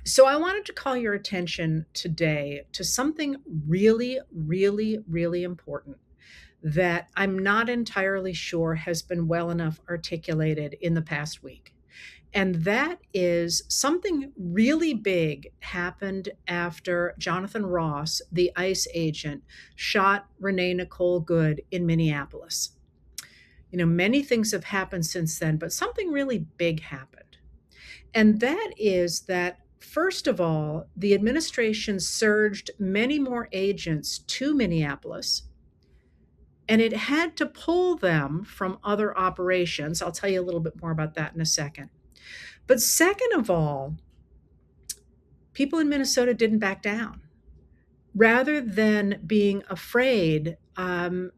So I wanted to call your attention today to something really, really, really important that I'm not entirely sure has been well enough articulated in the past week. And that is something really big happened after Jonathan Ross, the ICE agent, shot Renee Nicole Good in Minneapolis. Many things have happened since then, but something really big happened. And that is that, first of all, the administration surged many more agents to Minneapolis, and it had to pull them from other operations. I'll tell you a little bit more about that in a second. But second of all, people in Minnesota didn't back down. Rather than being afraid, and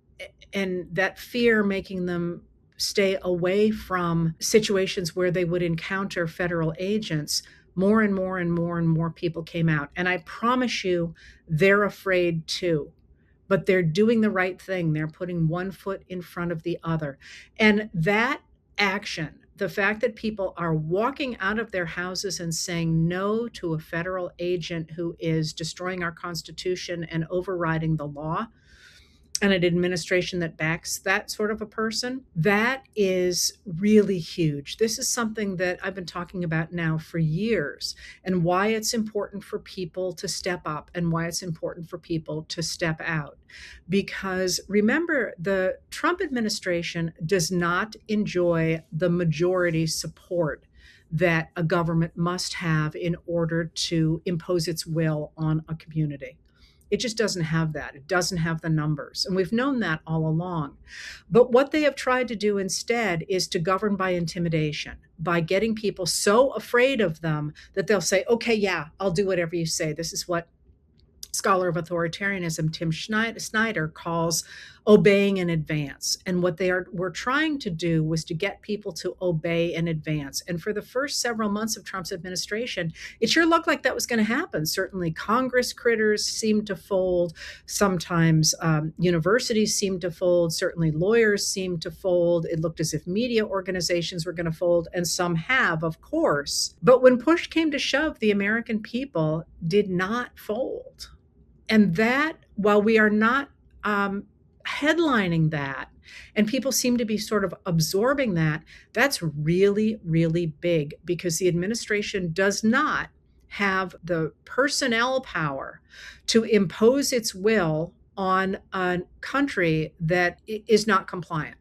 that fear making them stay away from situations where they would encounter federal agents, more and more and more and more people came out. And I promise you, they're afraid too. But they're doing the right thing. They're putting one foot in front of the other. And that action, the fact that people are walking out of their houses and saying no to a federal agent who is destroying our Constitution and overriding the law, and an administration that backs that sort of a person, that is really huge. This is something that I've been talking about now for years, and why it's important for people to step up and why it's important for people to step out. Because remember, the Trump administration does not enjoy the majority support that a government must have in order to impose its will on a community. It just doesn't have that. It doesn't have the numbers. And we've known that all along. But what they have tried to do instead is to govern by intimidation, by getting people so afraid of them that they'll say, okay, yeah, I'll do whatever you say. This is what scholar of authoritarianism Tim Snyder calls obeying in advance. And what they were trying to do was to get people to obey in advance. And for the first several months of Trump's administration, it sure looked like that was going to happen. Certainly Congress critters seemed to fold. Sometimes universities seemed to fold. Certainly lawyers seemed to fold. It looked as if media organizations were going to fold, and some have, of course. But when push came to shove, the American people did not fold. And that, while we are not headlining that, and people seem to be sort of absorbing that, that's really, really big, because the administration does not have the personnel power to impose its will on a country that is not compliant.